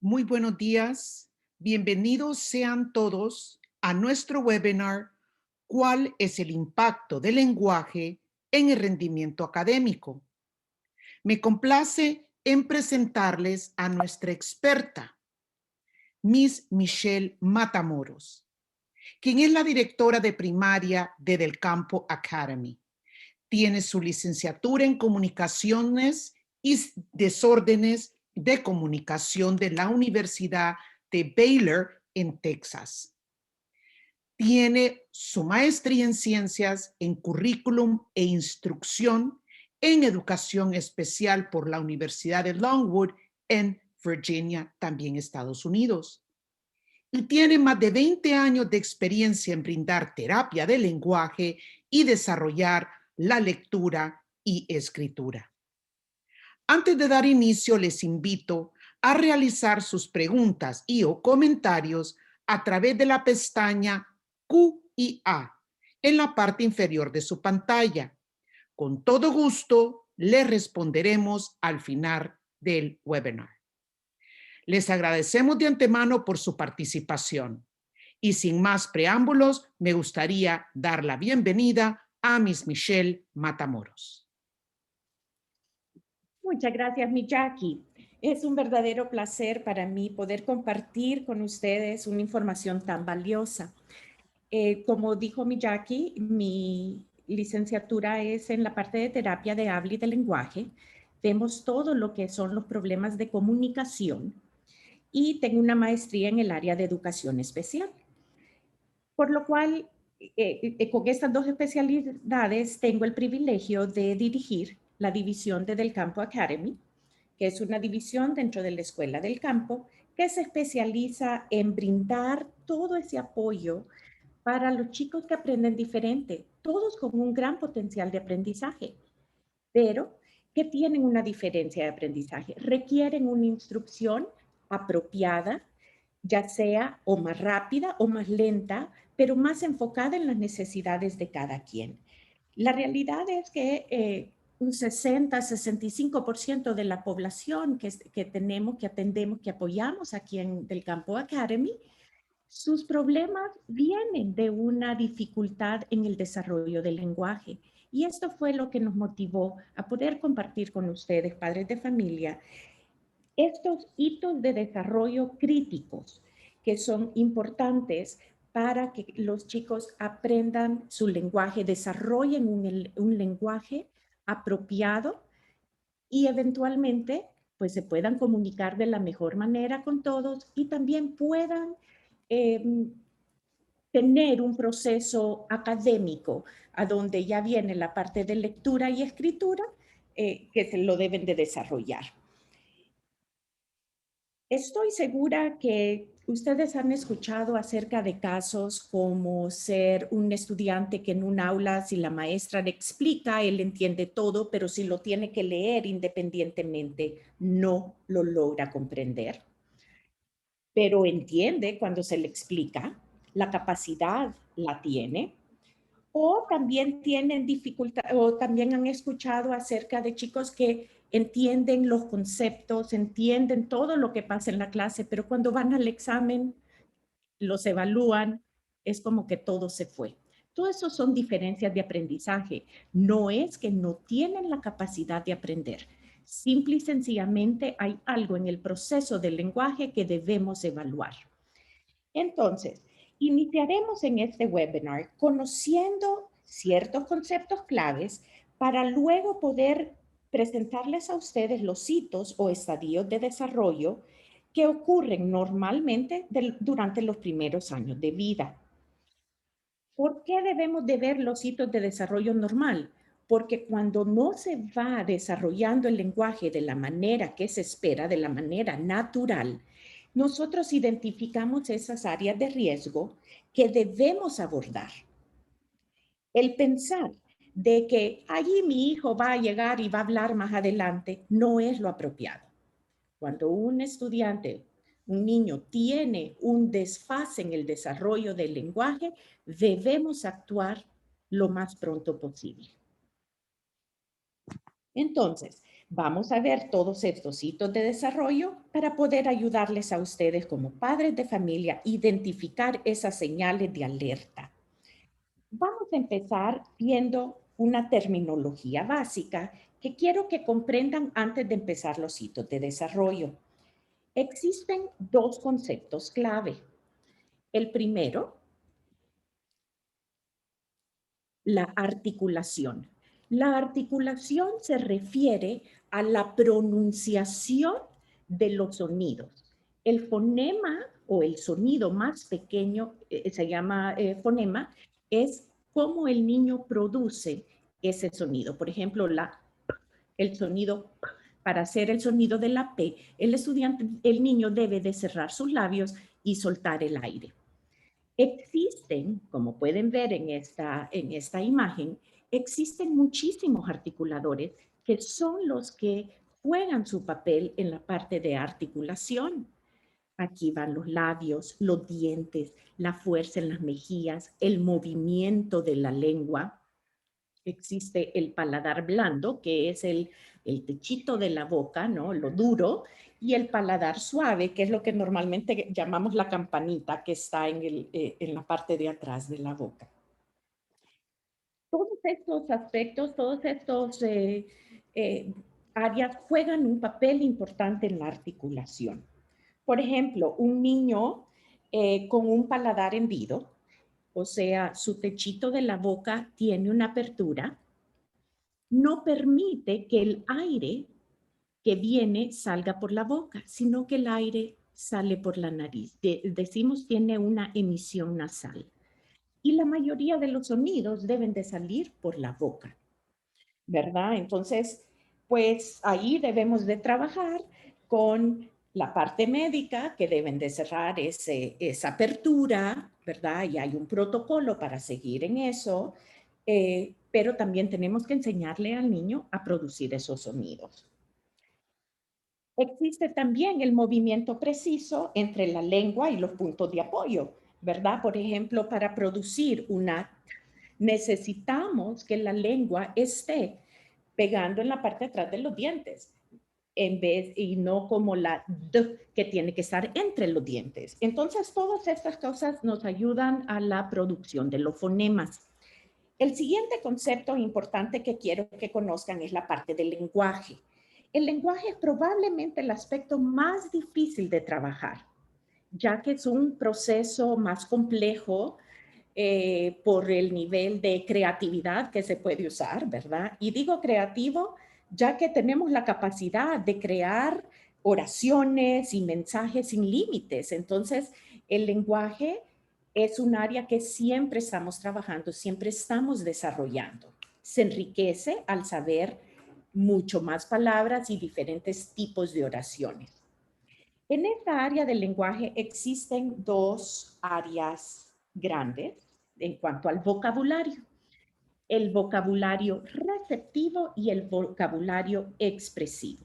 Muy buenos días. Bienvenidos sean todos a nuestro webinar ¿Cuál es el impacto del lenguaje en el rendimiento académico? Me complace en presentarles a nuestra experta, Miss Michelle Matamoros, quien es la directora de primaria de Del Campo Academy. Tiene su licenciatura en Comunicaciones y Desórdenes de Comunicación de la Universidad de Baylor en Texas. Tiene su maestría en Ciencias en Currículum e Instrucción en Educación Especial por la Universidad de Longwood en Virginia, también Estados Unidos. Y tiene más de 20 años de experiencia en brindar terapia de lenguaje y desarrollar la lectura y escritura. Antes de dar inicio, les invito a realizar sus preguntas y o comentarios a través de la pestaña Q y A en la parte inferior de su pantalla. Con todo gusto, les responderemos al final del webinar. Les agradecemos de antemano por su participación. Y sin más preámbulos, me gustaría dar la bienvenida a Miss Michelle Matamoros. Muchas gracias, mi Jackie. Es un verdadero placer para mí poder compartir con ustedes una información tan valiosa. Como dijo mi Jackie, mi licenciatura es en la parte de terapia de habla y de lenguaje. Vemos todo lo que son los problemas de comunicación y tengo una maestría en el área de educación especial. Por lo cual, con estas dos especialidades tengo el privilegio de dirigir la división de Del Campo Academy, que es una división dentro de la Escuela del Campo que se especializa en brindar todo ese apoyo para los chicos que aprenden diferente, todos con un gran potencial de aprendizaje, pero que tienen una diferencia de aprendizaje, requieren una instrucción apropiada, ya sea o más rápida o más lenta, pero más enfocada en las necesidades de cada quien. La realidad es que un 60-65% de la población que tenemos, que atendemos, que apoyamos aquí en Del Campo Academy, sus problemas vienen de una dificultad en el desarrollo del lenguaje. Y esto fue lo que nos motivó a poder compartir con ustedes, padres de familia, estos hitos de desarrollo críticos que son importantes para que los chicos aprendan su lenguaje, desarrollen un lenguaje apropiado y eventualmente pues se puedan comunicar de la mejor manera con todos y también puedan eh, tener un proceso académico a donde ya viene la parte de lectura y escritura que se lo deben de desarrollar. Estoy segura que ustedes han escuchado acerca de casos como ser un estudiante que en un aula, si la maestra le explica, él entiende todo, pero si lo tiene que leer independientemente, no lo logra comprender. Pero entiende cuando se le explica, la capacidad la tiene. O también tienen dificultad, o también han escuchado acerca de chicos que entienden los conceptos, entienden todo lo que pasa en la clase, pero cuando van al examen, los evalúan, es como que todo se fue. Todo eso son diferencias de aprendizaje. No es que no tienen la capacidad de aprender. Simple y sencillamente hay algo en el proceso del lenguaje que debemos evaluar. Entonces, iniciaremos en este webinar conociendo ciertos conceptos claves para luego poder presentarles a ustedes los hitos o estadios de desarrollo que ocurren normalmente durante los primeros años de vida. ¿Por qué debemos de ver los hitos de desarrollo normal? Porque cuando no se va desarrollando el lenguaje de la manera que se espera, de la manera natural, nosotros identificamos esas áreas de riesgo que debemos abordar. El pensar de que allí mi hijo va a llegar y va a hablar más adelante no es lo apropiado. Cuando un estudiante, un niño tiene un desfase en el desarrollo del lenguaje, debemos actuar lo más pronto posible. Entonces, Vamos a ver todos estos hitos de desarrollo para poder ayudarles a ustedes como padres de familia a identificar esas señales de alerta. Vamos a empezar viendo una terminología básica que quiero que comprendan antes de empezar los hitos de desarrollo. Existen dos conceptos clave. El primero, la articulación. La articulación se refiere a la pronunciación de los sonidos. El fonema o el sonido más pequeño, se llama fonema, es cómo el niño produce ese sonido. Por ejemplo, el sonido, para hacer el sonido de la P, el niño debe de cerrar sus labios y soltar el aire. Existen, como pueden ver en esta imagen, existen muchísimos articuladores que son los que juegan su papel en la parte de articulación. Aquí van los labios, los dientes, la fuerza en las mejillas, el movimiento de la lengua. Existe el paladar blando, que es el techito de la boca, ¿no? Lo duro, y el paladar suave, que es lo que normalmente llamamos la campanita que está en la parte de atrás de la boca. Todos estos aspectos, todos estos áreas juegan un papel importante en la articulación. Por ejemplo, un niño con un paladar hendido, o sea, su techito de la boca tiene una apertura, no permite que el aire que viene salga por la boca, sino que el aire sale por la nariz. Decimos tiene una emisión nasal. Y la mayoría de los sonidos deben de salir por la boca, ¿verdad? Entonces, pues ahí debemos de trabajar con la parte médica, que deben de cerrar esa apertura, ¿verdad? Y hay un protocolo para seguir en eso, pero también tenemos que enseñarle al niño a producir esos sonidos. Existe también el movimiento preciso entre la lengua y los puntos de apoyo, ¿verdad? Por ejemplo, para producir necesitamos que la lengua esté pegando en la parte de atrás de los dientes, y no como la D que tiene que estar entre los dientes. Entonces, todas estas cosas nos ayudan a la producción de los fonemas. El siguiente concepto importante que quiero que conozcan es la parte del lenguaje. El lenguaje es probablemente el aspecto más difícil de trabajar, ya que es un proceso más complejo por el nivel de creatividad que se puede usar, ¿verdad? Y digo creativo, ya que tenemos la capacidad de crear oraciones y mensajes sin límites. Entonces, el lenguaje es un área que siempre estamos trabajando, siempre estamos desarrollando. Se enriquece al saber mucho más palabras y diferentes tipos de oraciones. En esta área del lenguaje existen dos áreas grandes en cuanto al vocabulario. El vocabulario receptivo y el vocabulario expresivo.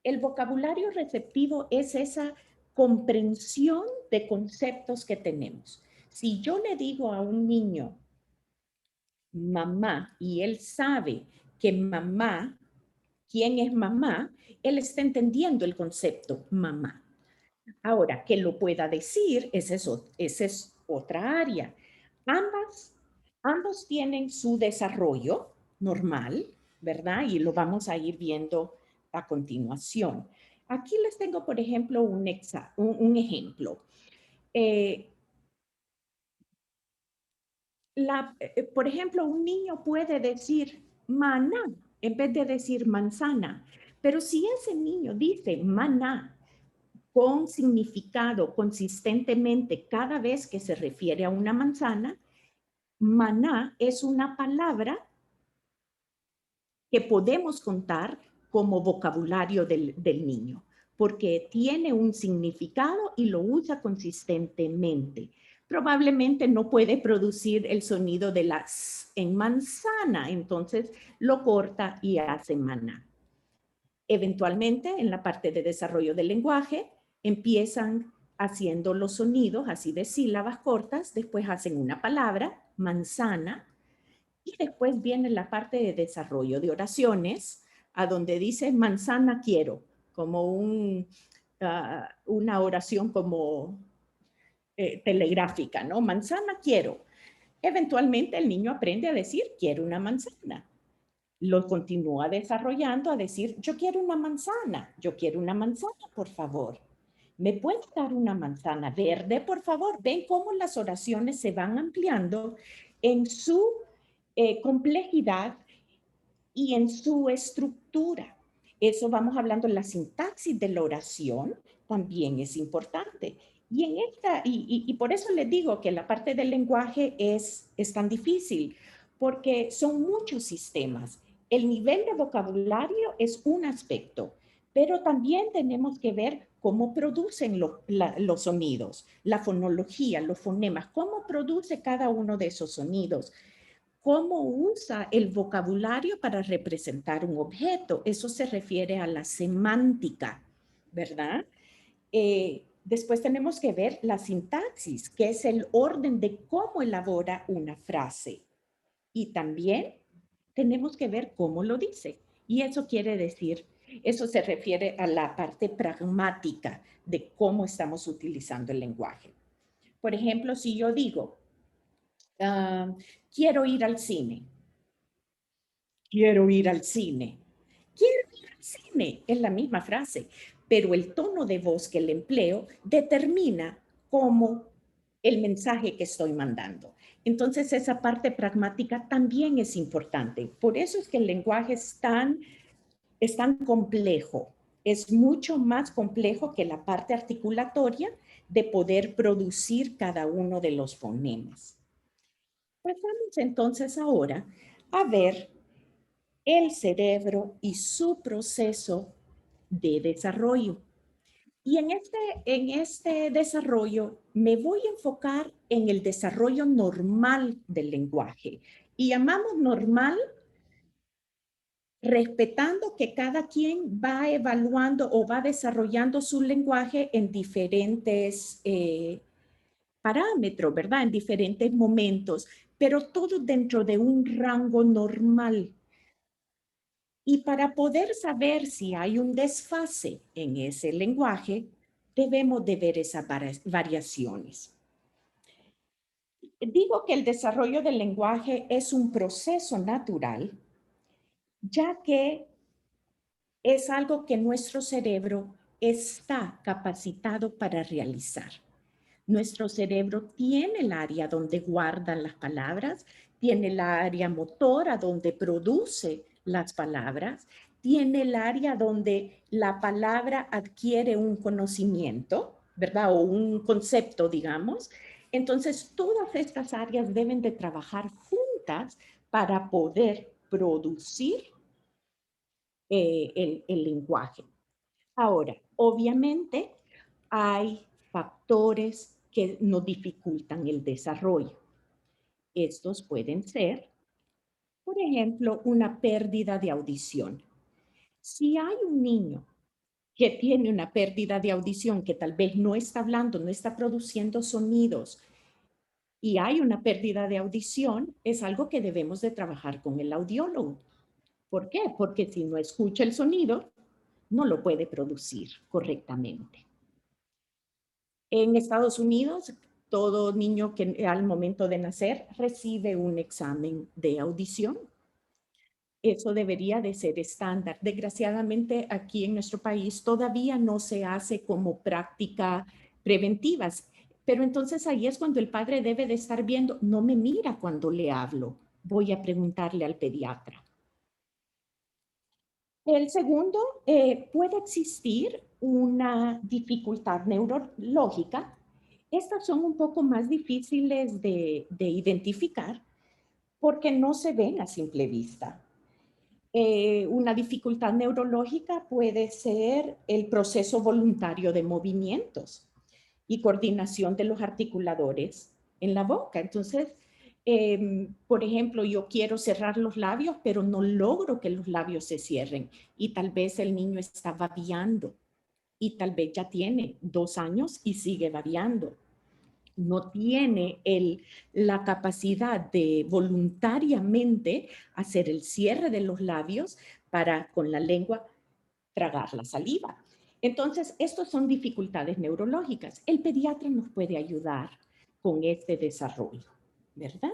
El vocabulario receptivo es esa comprensión de conceptos que tenemos. Si yo le digo a un niño mamá y él sabe que mamá, quién es mamá, él está entendiendo el concepto mamá. Ahora, que lo pueda decir, esa es otra área. Ambos tienen su desarrollo normal, ¿verdad? Y lo vamos a ir viendo a continuación. Aquí les tengo, por ejemplo, un ejemplo. Por ejemplo, un niño puede decir maná en vez de decir manzana, pero si ese niño dice maná con significado consistentemente cada vez que se refiere a una manzana, maná es una palabra que podemos contar como vocabulario del niño, porque tiene un significado y lo usa consistentemente. Probablemente no puede producir el sonido de la S en manzana, entonces lo corta y hace maná. Eventualmente, en la parte de desarrollo del lenguaje, empiezan haciendo los sonidos así de sílabas cortas, después hacen una palabra, manzana, y después viene la parte de desarrollo de oraciones, a donde dice manzana quiero, como una oración como telegráfica, ¿no? Manzana quiero. Eventualmente el niño aprende a decir quiero una manzana. Lo continúa desarrollando a decir yo quiero una manzana, por favor. ¿Me puede dar una manzana verde, por favor? Ven cómo las oraciones se van ampliando en su complejidad y en su estructura. Eso vamos hablando en la sintaxis de la oración, también es importante. Y por eso les digo que la parte del lenguaje es tan difícil, porque son muchos sistemas. El nivel de vocabulario es un aspecto, pero también tenemos que ver cómo producen los sonidos, la fonología, los fonemas, cómo produce cada uno de esos sonidos, cómo usa el vocabulario para representar un objeto. Eso se refiere a la semántica, ¿verdad? Después tenemos que ver la sintaxis, que es el orden de cómo elabora una frase. Y también tenemos que ver cómo lo dice. Y eso quiere decir, eso se refiere a la parte pragmática de cómo estamos utilizando el lenguaje. Por ejemplo, si yo digo, quiero ir al cine. Quiero ir al cine. Quiero ir al cine. Es la misma frase, pero el tono de voz que le empleo determina cómo el mensaje que estoy mandando. Entonces, esa parte pragmática también es importante. Por eso es que el lenguaje es tan complejo. Es mucho más complejo que la parte articulatoria de poder producir cada uno de los fonemas. Pasamos entonces ahora a ver el cerebro y su proceso de desarrollo. Y en este desarrollo me voy a enfocar en el desarrollo normal del lenguaje. Y llamamos normal respetando que cada quien va evaluando o va desarrollando su lenguaje en diferentes parámetros, ¿verdad? En diferentes momentos, pero todo dentro de un rango normal. Y para poder saber si hay un desfase en ese lenguaje, debemos de ver esas variaciones. Digo que el desarrollo del lenguaje es un proceso natural, ya que es algo que nuestro cerebro está capacitado para realizar. Nuestro cerebro tiene el área donde guardan las palabras, tiene el área motora donde produce las palabras, tiene el área donde la palabra adquiere un conocimiento, ¿verdad? O un concepto, digamos. Entonces, todas estas áreas deben de trabajar juntas para poder producir el lenguaje. Ahora, obviamente, hay factores que nos dificultan el desarrollo. Estos pueden ser, por ejemplo, una pérdida de audición. Si hay un niño que tiene una pérdida de audición, que tal vez no está hablando, no está produciendo sonidos, y hay una pérdida de audición, es algo que debemos de trabajar con el audiólogo. ¿Por qué? Porque si no escucha el sonido, no lo puede producir correctamente. En Estados Unidos, todo niño que al momento de nacer recibe un examen de audición. Eso debería de ser estándar. Desgraciadamente, aquí en nuestro país todavía no se hace como práctica preventivas. Pero entonces ahí es cuando el padre debe de estar viendo, no me mira cuando le hablo, voy a preguntarle al pediatra. El segundo, puede existir una dificultad neurológica. Estas son un poco más difíciles de identificar porque no se ven a simple vista. Una dificultad neurológica puede ser el proceso voluntario de movimientos y coordinación de los articuladores en la boca. Entonces, por ejemplo, yo quiero cerrar los labios, pero no logro que los labios se cierren. Y tal vez el niño está babeando y tal vez ya tiene 2 años y sigue babeando. no tiene la capacidad de voluntariamente hacer el cierre de los labios para con la lengua tragar la saliva. Entonces, estas son dificultades neurológicas. El pediatra nos puede ayudar con este desarrollo, ¿verdad?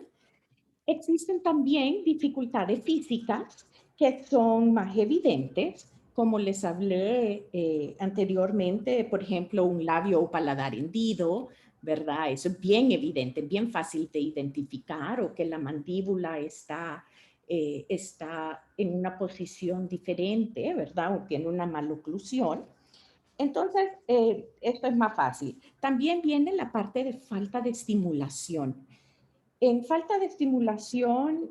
Existen también dificultades físicas que son más evidentes, como les hablé anteriormente, por ejemplo, un labio o paladar hendido, ¿verdad? Eso es bien evidente, bien fácil de identificar, o que la mandíbula está en una posición diferente, ¿verdad? O tiene una maloclusión. Entonces, esto es más fácil. También viene la parte de falta de estimulación. En falta de estimulación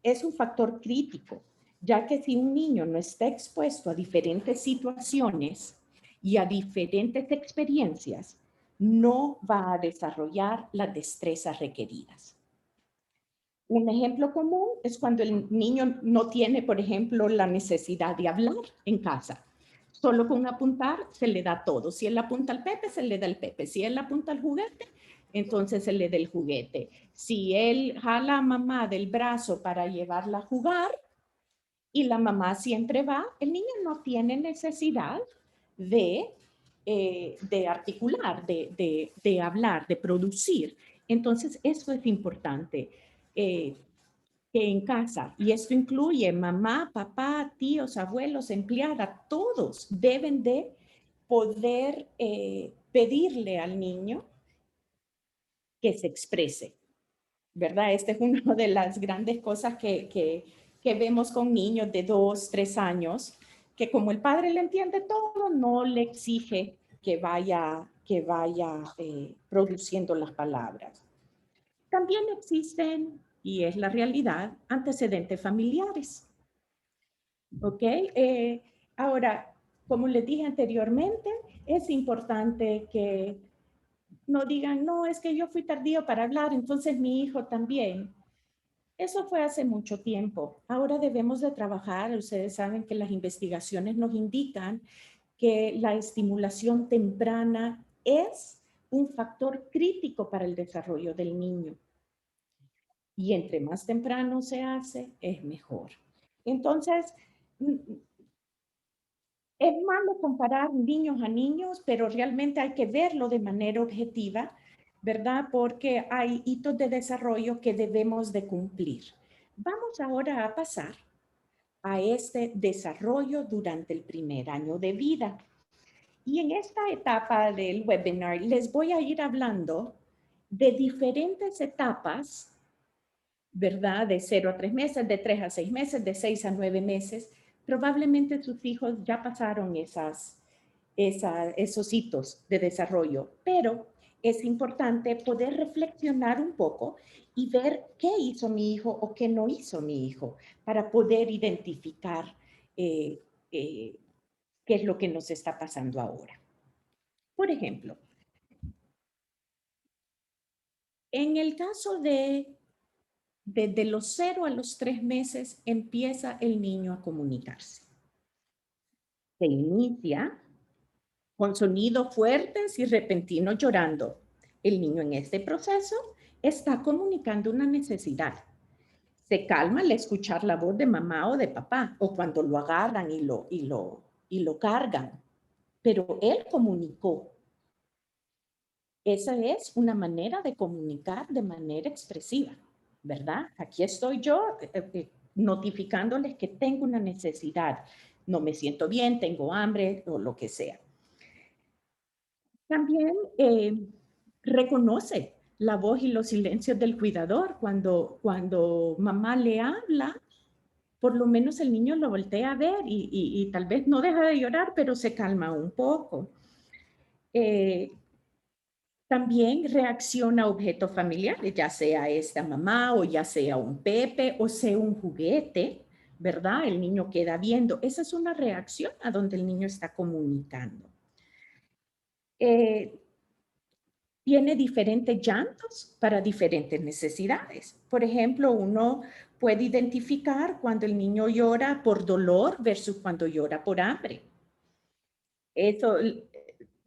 es un factor crítico, ya que si un niño no está expuesto a diferentes situaciones y a diferentes experiencias, no va a desarrollar las destrezas requeridas. Un ejemplo común es cuando el niño no tiene, por ejemplo, la necesidad de hablar en casa. Solo con apuntar se le da todo. Si él apunta al Pepe, se le da el Pepe. Si él apunta al juguete, entonces se le da el juguete. Si él jala a mamá del brazo para llevarla a jugar y la mamá siempre va, el niño no tiene necesidad de, de articular, de hablar, de producir. Entonces, eso es importante. Que en casa, y esto incluye mamá, papá, tíos, abuelos, empleada, todos deben de poder pedirle al niño que se exprese, ¿verdad? Esta es una de las grandes cosas que vemos con niños de 2, 3 años, que como el padre le entiende todo, no le exige que vaya produciendo las palabras. También existen, y es la realidad, antecedentes familiares. ¿Ok? Ahora, como les dije anteriormente, es importante que no digan, no, es que yo fui tardío para hablar, entonces mi hijo también. Eso fue hace mucho tiempo. Ahora debemos de trabajar. Ustedes saben que las investigaciones nos indican que la estimulación temprana es un factor crítico para el desarrollo del niño. Y entre más temprano se hace, es mejor. Entonces, es malo comparar niños a niños, pero realmente hay que verlo de manera objetiva, ¿verdad? Porque hay hitos de desarrollo que debemos de cumplir. Vamos ahora a pasar a este desarrollo durante el primer año de vida. Y en esta etapa del webinar les voy a ir hablando de diferentes etapas, ¿verdad? De 0 a 3 meses, de 3 a 6 meses, de 6 a 9 meses. Probablemente sus hijos ya pasaron esos hitos de desarrollo, pero es importante poder reflexionar un poco y ver qué hizo mi hijo o qué no hizo mi hijo para poder identificar qué es lo que nos está pasando ahora. Por ejemplo, en el caso de desde los 0 a los 3 meses empieza el niño a comunicarse. Se inicia con sonidos fuertes y repentinos llorando. El niño en este proceso está comunicando una necesidad. Se calma al escuchar la voz de mamá o de papá, o cuando lo agarran y lo cargan. Pero él comunicó. Esa es una manera de comunicar de manera expresiva, ¿verdad? Aquí estoy yo notificándoles que tengo una necesidad. No me siento bien, tengo hambre o lo que sea. También reconoce la voz y los silencios del cuidador. Cuando mamá le habla, por lo menos el niño lo voltea a ver y tal vez no deja de llorar, pero se calma un poco. También reacciona a objetos familiares, ya sea esta mamá o ya sea un Pepe o sea un juguete, ¿verdad? El niño queda viendo. Esa es una reacción a donde el niño está comunicando. Tiene diferentes llantos para diferentes necesidades. Por ejemplo, uno puede identificar cuando el niño llora por dolor versus cuando llora por hambre. Eso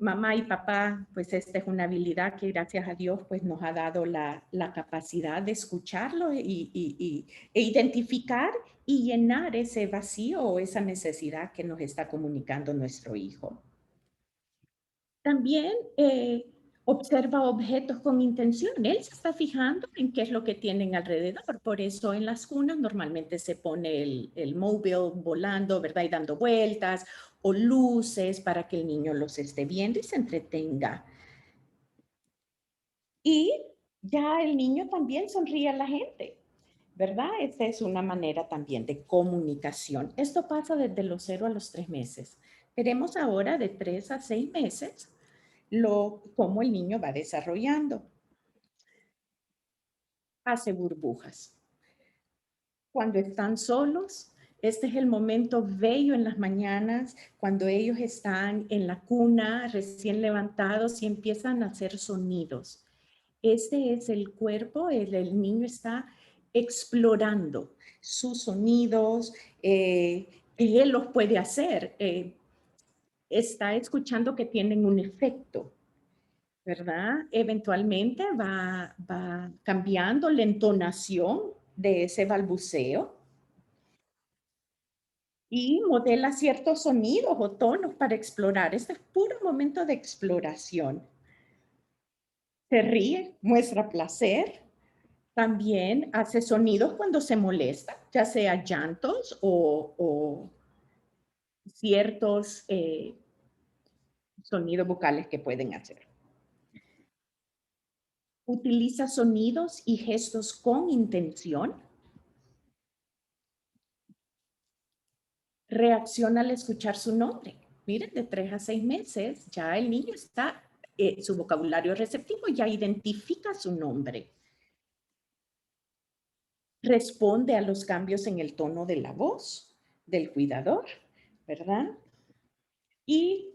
mamá y papá, pues esta es una habilidad que gracias a Dios pues nos ha dado la capacidad de escucharlo e identificar y llenar ese vacío o esa necesidad que nos está comunicando nuestro hijo. También observa objetos con intención. Él se está fijando en qué es lo que tienen alrededor. Por eso en las cunas normalmente se pone el móvil volando, ¿verdad? Y dando vueltas, o luces para que el niño los esté viendo y se entretenga. Y ya el niño también sonríe a la gente, ¿verdad? Esta es una manera también de comunicación. Esto pasa desde los 0 a los 3 meses. Veremos ahora de 3 a 6 meses cómo el niño va desarrollando. Hace burbujas. Cuando están solos, este es el momento bello en las mañanas, cuando ellos están en la cuna, recién levantados y empiezan a hacer sonidos. Este es el cuerpo, el niño está explorando sus sonidos, él los puede hacer. Está escuchando que tienen un efecto, ¿verdad? Eventualmente va cambiando la entonación de ese balbuceo y modela ciertos sonidos o tonos para explorar. Este es puro momento de exploración. Se ríe, muestra placer. También hace sonidos cuando se molesta, ya sea llantos o ciertos sonidos vocales que pueden hacer. Utiliza sonidos y gestos con intención. Reacciona al escuchar su nombre. Miren, de 3 a 6 meses ya el niño está, su vocabulario receptivo ya identifica su nombre. Responde a los cambios en el tono de la voz del cuidador, ¿verdad? Y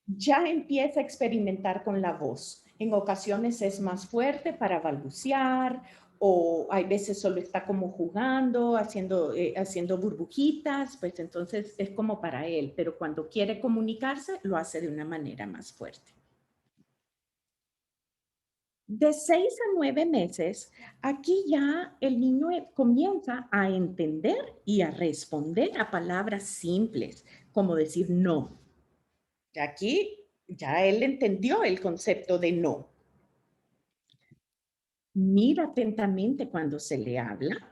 ya empieza a experimentar con la voz. En ocasiones es más fuerte para balbucear o hay veces solo está como jugando, haciendo burbujitas, pues entonces es como para él, pero cuando quiere comunicarse lo hace de una manera más fuerte. De 6 a 9 meses, aquí ya el niño comienza a entender y a responder a palabras simples, como decir no. Aquí ya él entendió el concepto de no. Mira atentamente cuando se le habla.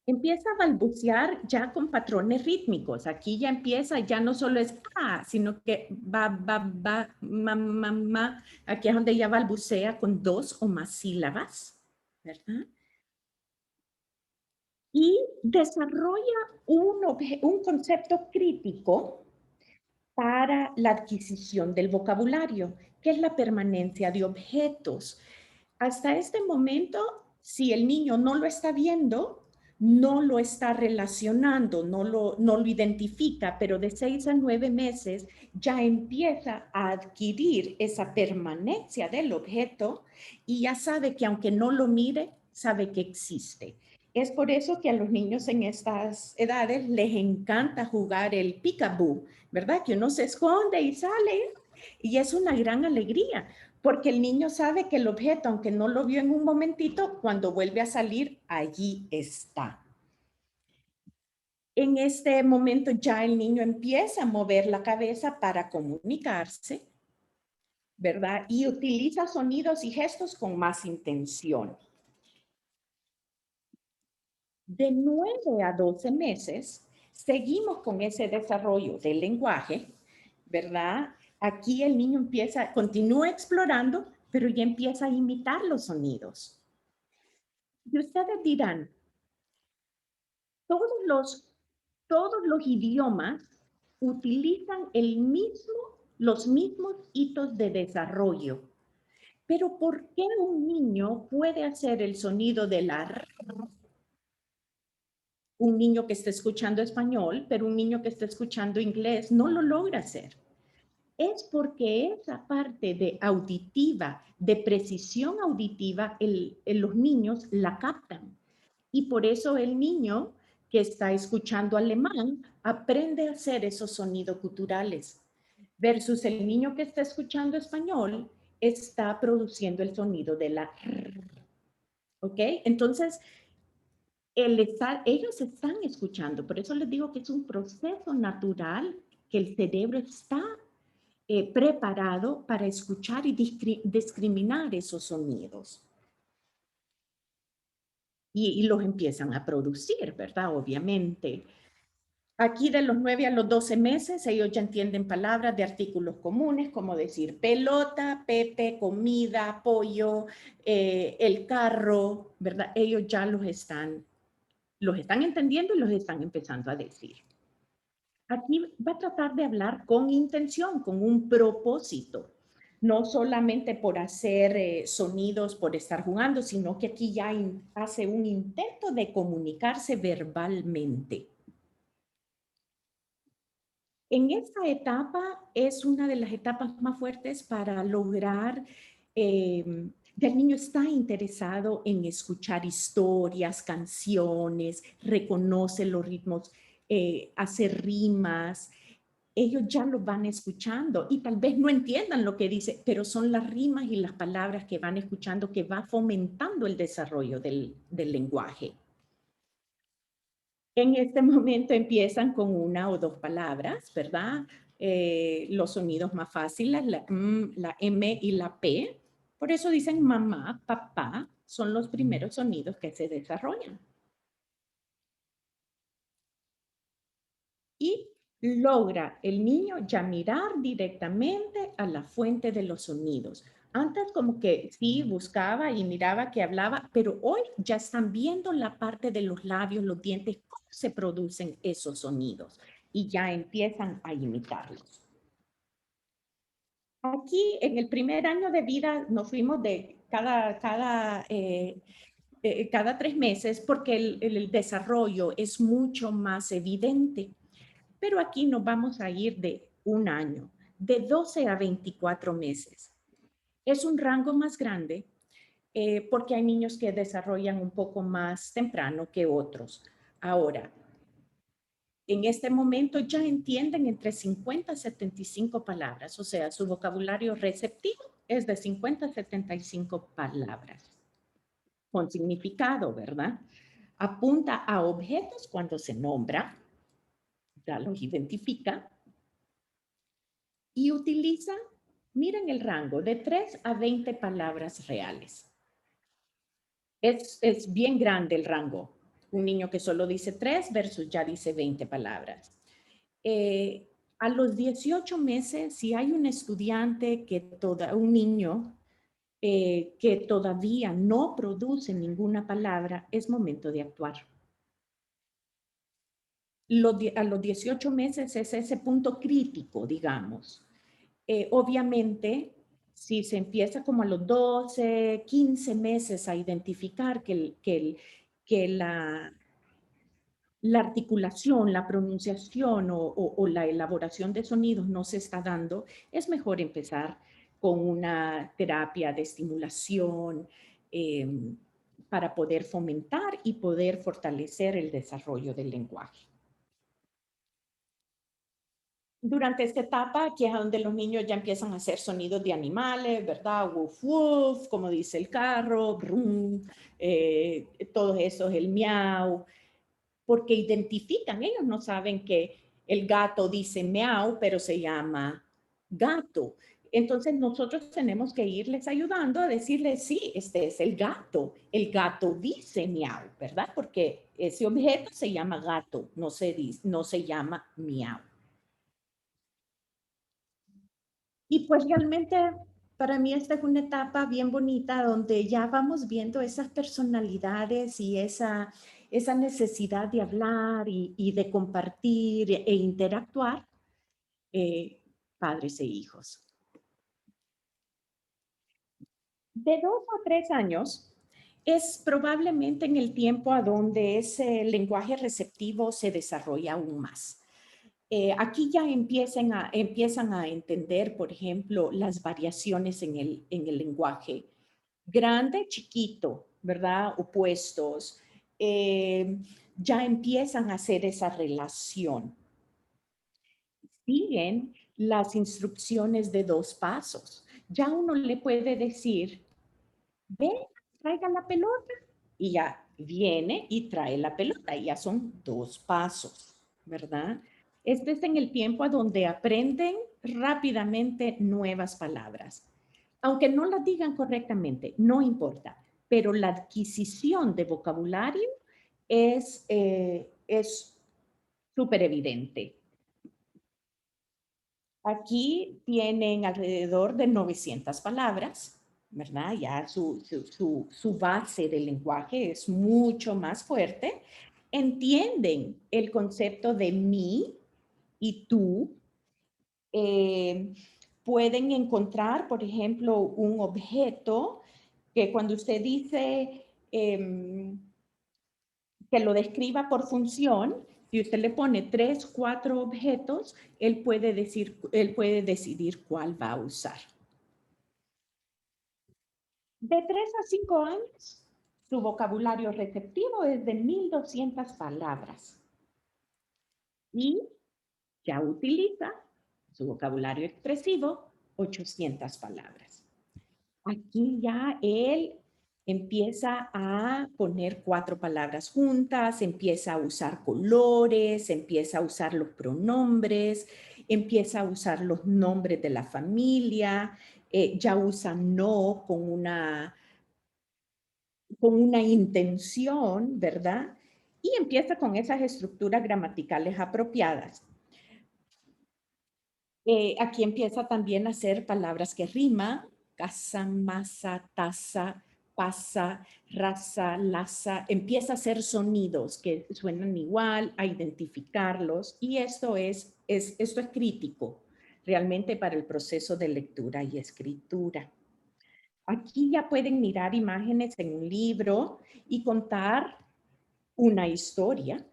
Empieza a balbucear ya con patrones rítmicos. Aquí ya empieza, ya no solo es sino que va, ma. Aquí es donde ya balbucea con 2 o más sílabas, ¿verdad? Y desarrolla un concepto crítico para la adquisición del vocabulario, que es la permanencia de objetos. Hasta este momento, si el niño no lo está viendo, no lo está relacionando, no lo identifica, pero de 6 a 9 meses ya empieza a adquirir esa permanencia del objeto y ya sabe que aunque no lo mire, sabe que existe. Es por eso que a los niños en estas edades les encanta jugar el peekaboo, ¿verdad? Que uno se esconde y sale y es una gran alegría porque el niño sabe que el objeto, aunque no lo vio en un momentito, cuando vuelve a salir, allí está. En este momento ya el niño empieza a mover la cabeza para comunicarse, ¿verdad? Y utiliza sonidos y gestos con más intención. De 9 a 12 meses, seguimos con ese desarrollo del lenguaje, ¿verdad? Aquí el niño continúa explorando, pero ya empieza a imitar los sonidos. Y ustedes dirán, todos los idiomas utilizan los mismos hitos de desarrollo. Pero ¿por qué un niño puede hacer el sonido de la R? Un niño que está escuchando español, pero un niño que está escuchando inglés no lo logra hacer. Es porque esa parte de auditiva, de precisión auditiva, los niños la captan. Y por eso el niño que está escuchando alemán aprende a hacer esos sonidos culturales, versus el niño que está escuchando español está produciendo el sonido de la R, ¿ok? Entonces, ellos están escuchando, por eso les digo que es un proceso natural que el cerebro está preparado para escuchar y discriminar esos sonidos. Y los empiezan a producir, ¿verdad? Obviamente. Aquí de los 9 a los 12 meses, ellos ya entienden palabras de artículos comunes, como decir pelota, pepe, comida, pollo, el carro, ¿verdad? Ellos ya los están entendiendo y los están empezando a decir. Aquí va a tratar de hablar con intención, con un propósito, no solamente por hacer sonidos, por estar jugando, sino que aquí ya hace un intento de comunicarse verbalmente. En esta etapa es una de las etapas más fuertes para lograr el niño está interesado en escuchar historias, canciones, reconoce los ritmos, hace rimas. Ellos ya lo van escuchando y tal vez no entiendan lo que dice, pero son las rimas y las palabras que van escuchando que va fomentando el desarrollo del lenguaje. En este momento empiezan con una o dos palabras, ¿verdad? Los sonidos más fáciles, la M y la P. Por eso dicen mamá, papá, son los primeros sonidos que se desarrollan. Y logra el niño ya mirar directamente a la fuente de los sonidos. Antes como que sí buscaba y miraba que hablaba, pero hoy ya están viendo la parte de los labios, los dientes, cómo se producen esos sonidos y ya empiezan a imitarlos. Aquí en el primer año de vida nos fuimos de cada 3 meses porque el desarrollo es mucho más evidente. Pero aquí nos vamos a ir de un año, de 12 a 24 meses. Es un rango más grande porque hay niños que desarrollan un poco más temprano que otros. Ahora, en este momento ya entienden entre 50 a 75 palabras, o sea, su vocabulario receptivo es de 50 a 75 palabras, con significado, ¿verdad? Apunta a objetos cuando se nombra, ya los identifica, y utiliza, miren el rango, de 3 a 20 palabras reales. Es bien grande el rango. Un niño que solo dice 3 versus ya dice 20 palabras. A los 18 meses, si hay un estudiante un niño que todavía no produce ninguna palabra, es momento de actuar. A los 18 meses es ese punto crítico, digamos. Obviamente, si se empieza como a los 12, 15 meses a identificar que la articulación, la pronunciación o la elaboración de sonidos no se está dando, es mejor empezar con una terapia de estimulación para poder fomentar y poder fortalecer el desarrollo del lenguaje. Durante esta etapa, aquí es donde los niños ya empiezan a hacer sonidos de animales, ¿verdad? Woof, woof, como dice el carro, brum, todos esos, el miau, porque identifican, ellos no saben que el gato dice miau, pero se llama gato. Entonces nosotros tenemos que irles ayudando a decirles, sí, este es el gato dice miau, ¿verdad? Porque ese objeto se llama gato, no se llama miau. Y pues realmente para mí esta es una etapa bien bonita donde ya vamos viendo esas personalidades y esa necesidad de hablar y de compartir e interactuar padres e hijos. De 2 a 3 años es probablemente en el tiempo a donde ese lenguaje receptivo se desarrolla aún más. Aquí ya empiezan a entender, por ejemplo, las variaciones en el lenguaje. Grande, chiquito, ¿verdad? Opuestos. ya empiezan a hacer esa relación. Siguen las instrucciones de 2 pasos. Ya uno le puede decir, ve, traiga la pelota, y ya viene y trae la pelota, y ya son 2 pasos, ¿verdad? Este es en el tiempo a donde aprenden rápidamente nuevas palabras. Aunque no las digan correctamente, no importa, pero la adquisición de vocabulario es súper evidente. Aquí tienen alrededor de 900 palabras, ¿verdad? Ya su base del lenguaje es mucho más fuerte. Entienden el concepto de mí y tú. Pueden encontrar, por ejemplo, un objeto que cuando usted dice que lo describa por función, si usted le pone 3, 4 objetos, él puede decidir cuál va a usar. De 3 a 5 años, su vocabulario receptivo es de 1200 palabras. Y ya utiliza su vocabulario expresivo 800 palabras. Aquí ya él empieza a poner 4 palabras juntas, empieza a usar colores, empieza a usar los pronombres, empieza a usar los nombres de la familia, ya usa no con una intención, ¿verdad? Y empieza con esas estructuras gramaticales apropiadas. Aquí empieza también a hacer palabras que riman, casa, masa, taza, pasa, raza, laza. Empieza a hacer sonidos que suenan igual, a identificarlos. Y esto es crítico realmente para el proceso de lectura y escritura. Aquí ya pueden mirar imágenes en un libro y contar una historia,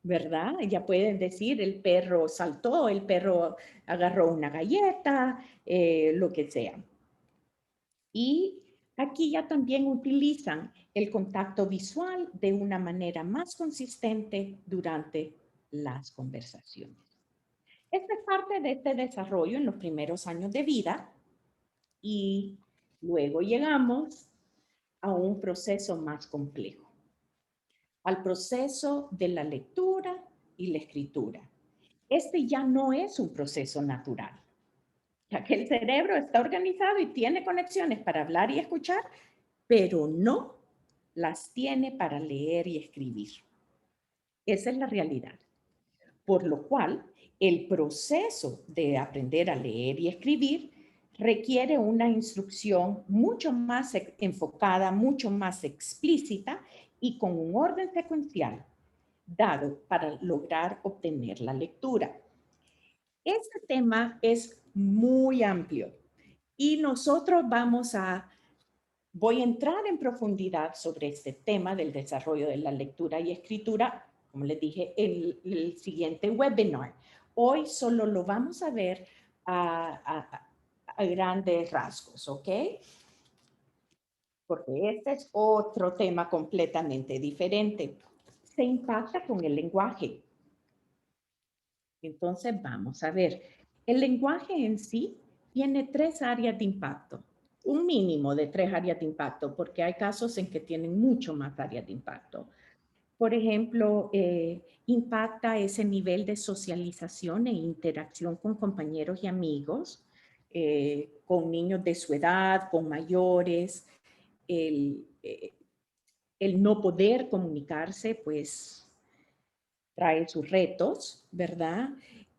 ¿verdad? Ya pueden decir, el perro saltó, el perro agarró una galleta, lo que sea. Y aquí ya también utilizan el contacto visual de una manera más consistente durante las conversaciones. Esta es parte de este desarrollo en los primeros años de vida y luego llegamos a un proceso más complejo, al proceso de la lectura y la escritura. Este ya no es un proceso natural, ya que el cerebro está organizado y tiene conexiones para hablar y escuchar, pero no las tiene para leer y escribir. Esa es la realidad. Por lo cual, el proceso de aprender a leer y escribir requiere una instrucción mucho más enfocada, mucho más explícita y con un orden secuencial dado para lograr obtener la lectura. Este tema es muy amplio y nosotros voy a entrar en profundidad sobre este tema del desarrollo de la lectura y escritura, como les dije, el siguiente webinar. Hoy solo lo vamos a ver a grandes rasgos, ¿ok? Porque este es otro tema completamente diferente. Se impacta con el lenguaje. Entonces, vamos a ver. El lenguaje en sí tiene 3 áreas de impacto. Un mínimo de 3 áreas de impacto, porque hay casos en que tienen mucho más áreas de impacto. Por ejemplo, impacta ese nivel de socialización e interacción con compañeros y amigos, con niños de su edad, con mayores, el no poder comunicarse, pues trae sus retos, ¿verdad?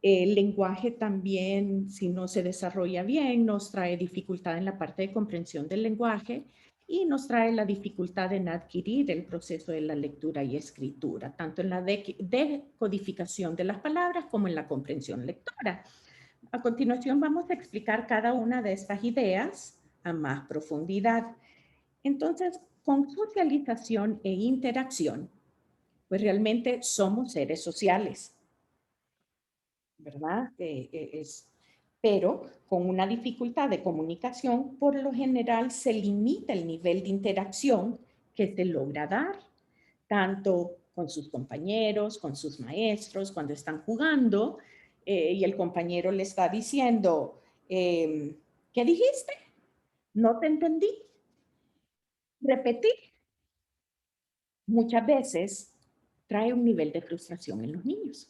El lenguaje también, si no se desarrolla bien, nos trae dificultad en la parte de comprensión del lenguaje y nos trae la dificultad en adquirir el proceso de la lectura y escritura, tanto en la decodificación de las palabras como en la comprensión lectora. A continuación vamos a explicar cada una de estas ideas a más profundidad. Entonces, con socialización e interacción, pues realmente somos seres sociales, ¿verdad? Pero con una dificultad de comunicación, por lo general se limita el nivel de interacción que se logra dar, tanto con sus compañeros, con sus maestros, cuando están jugando y el compañero le está diciendo, ¿qué dijiste? No te entendí. Repetir. Muchas veces trae un nivel de frustración en los niños.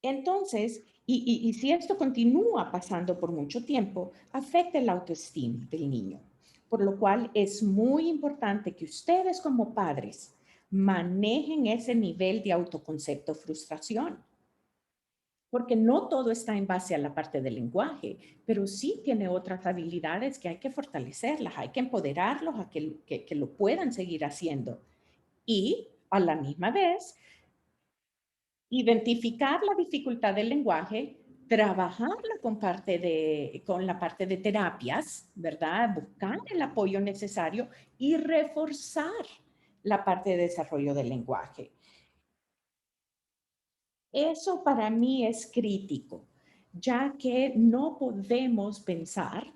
Entonces, y si esto continúa pasando por mucho tiempo, afecta la autoestima del niño. Por lo cual es muy importante que ustedes como padres manejen ese nivel de autoconcepto frustración. Porque no todo está en base a la parte del lenguaje, pero sí tiene otras habilidades que hay que fortalecerlas, hay que empoderarlos a que lo puedan seguir haciendo. Y a la misma vez, identificar la dificultad del lenguaje, trabajarla con la parte de terapias, ¿verdad? Buscar el apoyo necesario y reforzar la parte de desarrollo del lenguaje. Eso para mí es crítico, ya que no podemos pensar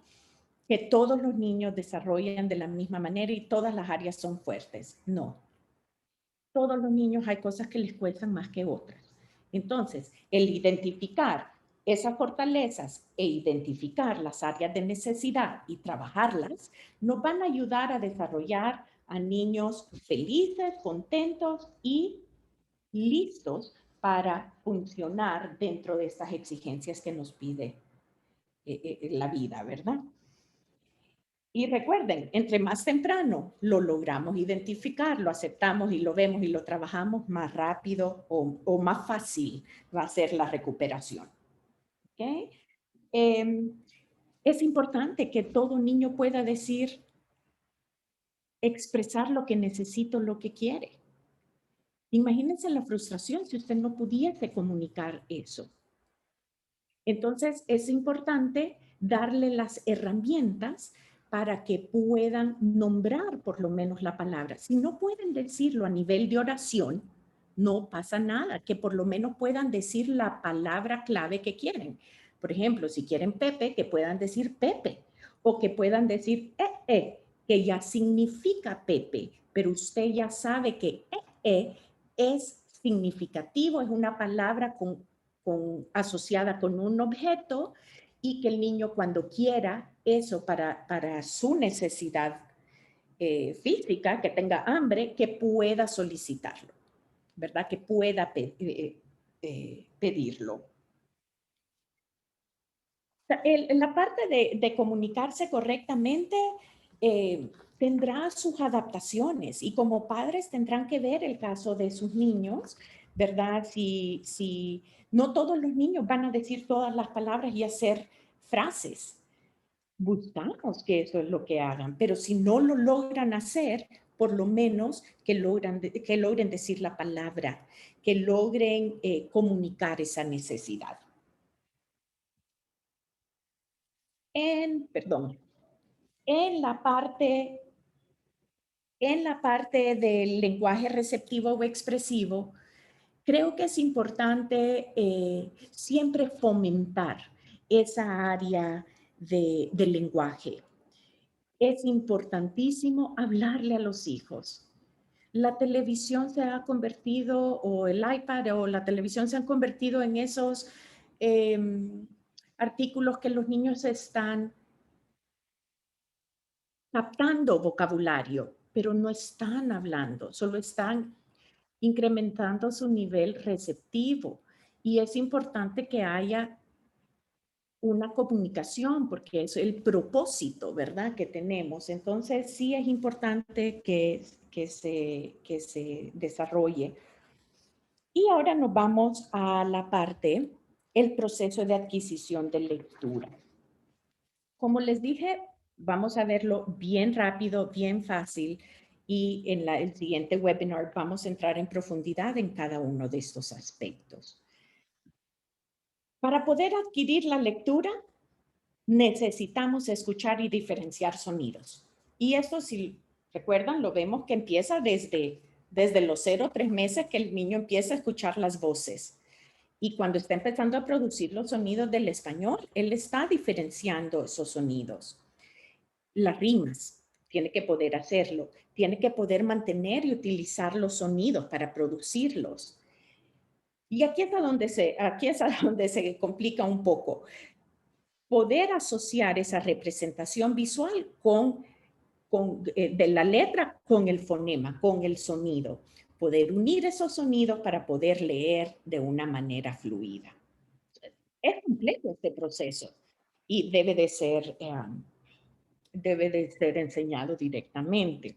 que todos los niños desarrollan de la misma manera y todas las áreas son fuertes. No, todos los niños hay cosas que les cuestan más que otras. Entonces, el identificar esas fortalezas e identificar las áreas de necesidad y trabajarlas nos van a ayudar a desarrollar a niños felices, contentos y listos para funcionar dentro de estas exigencias que nos pide la vida, ¿verdad? Y recuerden, entre más temprano lo logramos identificar, lo aceptamos y lo vemos y lo trabajamos, más rápido o más fácil va a ser la recuperación. ¿Okay? Es importante que todo niño pueda decir, expresar lo que necesita, lo que quiere. Imagínense la frustración si usted no pudiese comunicar eso. Entonces, es importante darle las herramientas para que puedan nombrar por lo menos la palabra. Si no pueden decirlo a nivel de oración, no pasa nada, que por lo menos puedan decir la palabra clave que quieren. Por ejemplo, si quieren Pepe, que puedan decir Pepe o que puedan decir que ya significa Pepe, pero usted ya sabe que es significativo, es una palabra asociada con un objeto y que el niño cuando quiera eso para su necesidad física, que tenga hambre, que pueda solicitarlo, ¿verdad? Que pueda pedirlo. En la parte de comunicarse correctamente, tendrá sus adaptaciones y como padres tendrán que ver el caso de sus niños, ¿verdad? Si no todos los niños van a decir todas las palabras y hacer frases. Buscamos que eso es lo que hagan, pero si no lo logran hacer, por lo menos que logren decir la palabra, que logren comunicar esa necesidad. Perdón, en la parte del lenguaje receptivo o expresivo, creo que es importante siempre fomentar esa área del lenguaje. Es importantísimo hablarle a los hijos. La televisión se ha convertido, o el iPad o la televisión se han convertido en esos artículos que los niños están captando vocabulario, pero no están hablando, solo están incrementando su nivel receptivo. Y es importante que haya una comunicación, porque es el propósito, ¿verdad?, que tenemos. Entonces, sí es importante que se desarrolle. Y ahora nos vamos a la parte, el proceso de adquisición de lectura. Como les dije, vamos a verlo bien rápido, bien fácil, y en el siguiente webinar vamos a entrar en profundidad en cada uno de estos aspectos. Para poder adquirir la lectura, necesitamos escuchar y diferenciar sonidos. Y esto, si recuerdan, lo vemos que empieza desde los 0 a 3 meses que el niño empieza a escuchar las voces. Y cuando está empezando a producir los sonidos del español, él está diferenciando esos sonidos. Las rimas. tiene que poder hacerlo, tiene que poder mantener y utilizar los sonidos para producirlos. Y aquí es a donde se complica un poco. Poder asociar esa representación visual de la letra con el fonema, con el sonido. Poder unir esos sonidos para poder leer de una manera fluida. Es complejo este proceso y debe de ser enseñado directamente.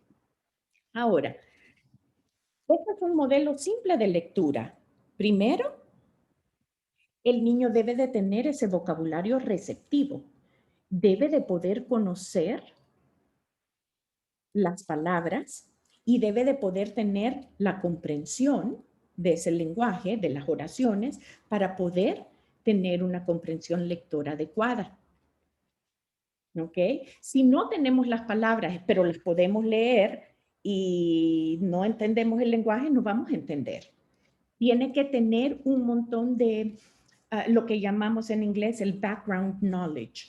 Ahora, este es un modelo simple de lectura. Primero, el niño debe de tener ese vocabulario receptivo. Debe de poder conocer las palabras y debe de poder tener la comprensión de ese lenguaje, de las oraciones, para poder tener una comprensión lectora adecuada. ¿Ok? Si no tenemos las palabras, pero las podemos leer y no entendemos el lenguaje, no vamos a entender. Tiene que tener un montón de lo que llamamos en inglés el background knowledge.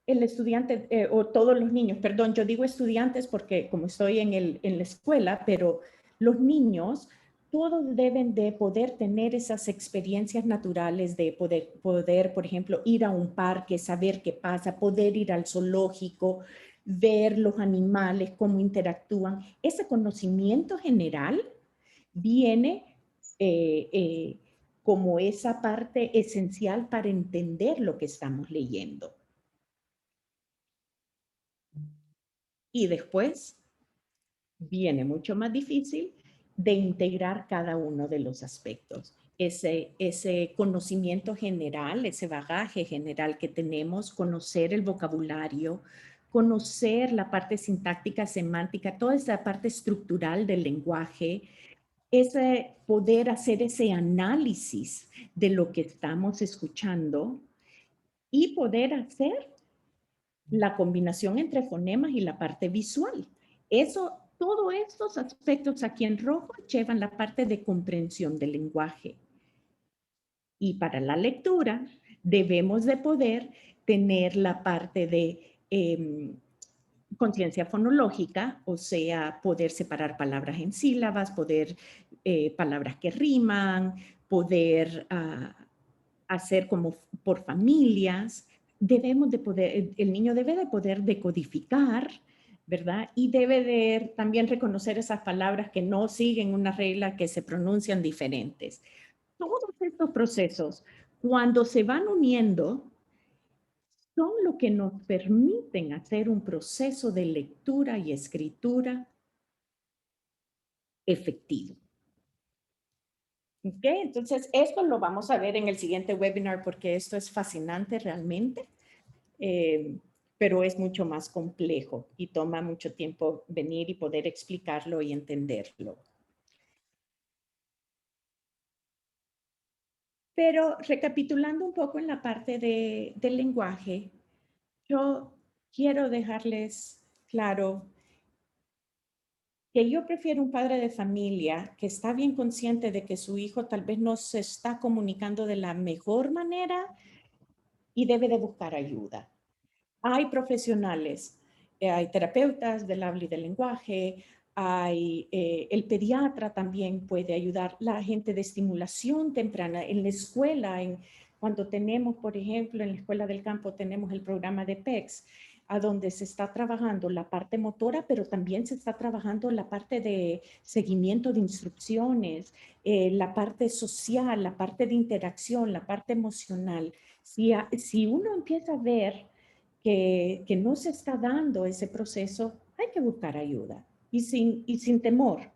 El estudiante o todos los niños, perdón, yo digo estudiantes porque como estoy en la escuela, pero los niños todos deben de poder tener esas experiencias naturales de poder, por ejemplo, ir a un parque, saber qué pasa, poder ir al zoológico, ver los animales, cómo interactúan. Ese conocimiento general viene como esa parte esencial para entender lo que estamos leyendo. Y después viene mucho más difícil de integrar cada uno de los aspectos. Ese conocimiento general, ese bagaje general que tenemos, conocer el vocabulario, conocer la parte sintáctica, semántica, toda esa parte estructural del lenguaje, ese poder hacer ese análisis de lo que estamos escuchando y poder hacer la combinación entre fonemas y la parte visual. Todos estos aspectos aquí en rojo llevan la parte de comprensión del lenguaje. Y para la lectura debemos de poder tener la parte de conciencia fonológica, o sea, poder separar palabras en sílabas, palabras que riman, poder hacer como por familias. El niño debe de poder decodificar, ¿verdad? Y debe de también reconocer esas palabras que no siguen una regla, que se pronuncian diferentes. Todos estos procesos, cuando se van uniendo, son lo que nos permiten hacer un proceso de lectura y escritura efectivo. ¿Ok? Entonces, esto lo vamos a ver en el siguiente webinar porque esto es fascinante realmente, pero es mucho más complejo y toma mucho tiempo venir y poder explicarlo y entenderlo. Pero recapitulando un poco en la parte del lenguaje, yo quiero dejarles claro que yo prefiero un padre de familia que está bien consciente de que su hijo tal vez no se está comunicando de la mejor manera y debe de buscar ayuda. Hay profesionales, hay terapeutas del habla y del lenguaje, el pediatra también puede ayudar, la gente de estimulación temprana en la escuela, cuando tenemos, por ejemplo, en la escuela del campo tenemos el programa de PECS, a donde se está trabajando la parte motora, pero también se está trabajando la parte de seguimiento de instrucciones, la parte social, la parte de interacción, la parte emocional. Si uno empieza a ver que no se está dando ese proceso, hay que buscar ayuda y sin temor,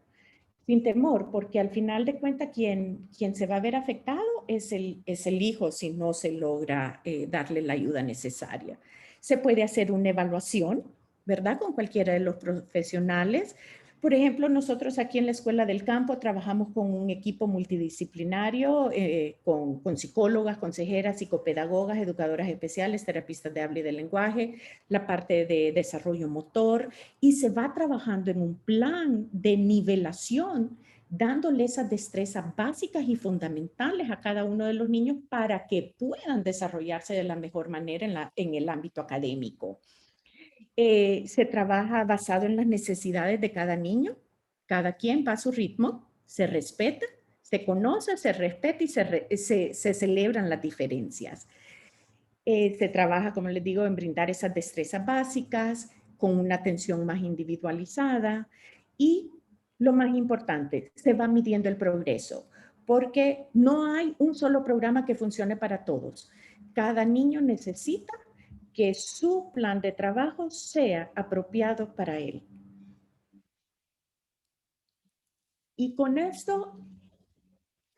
porque al final de cuentas quien se va a ver afectado es el hijo si no se logra darle la ayuda necesaria. Se puede hacer una evaluación, ¿verdad? Con cualquiera de los profesionales. Por ejemplo, nosotros aquí en la Escuela del Campo trabajamos con un equipo multidisciplinario, con psicólogas, consejeras, psicopedagogas, educadoras especiales, terapistas de habla y de lenguaje, la parte de desarrollo motor, y se va trabajando en un plan de nivelación, dándole esas destrezas básicas y fundamentales a cada uno de los niños para que puedan desarrollarse de la mejor manera en el ámbito académico. Se trabaja basado en las necesidades de cada niño. Cada quien va a su ritmo, se respeta, se conoce, se respeta y se celebran las diferencias. Se trabaja, como les digo, en brindar esas destrezas básicas con una atención más individualizada y lo más importante, se va midiendo el progreso porque no hay un solo programa que funcione para todos. Cada niño necesita que su plan de trabajo sea apropiado para él. Y con esto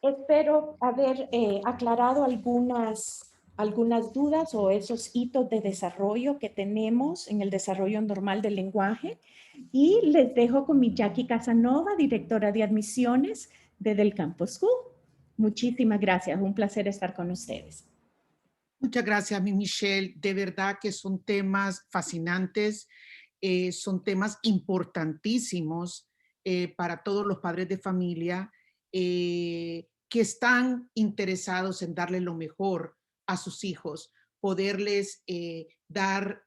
espero haber aclarado algunas dudas o esos hitos de desarrollo que tenemos en el desarrollo normal del lenguaje. Y les dejo con mi Jackie Casanova, directora de admisiones de Del Campo School. Muchísimas gracias. Un placer estar con ustedes. Muchas gracias, mi Michelle. De verdad que son temas fascinantes, son temas importantísimos para todos los padres de familia que están interesados en darle lo mejor a sus hijos, poderles dar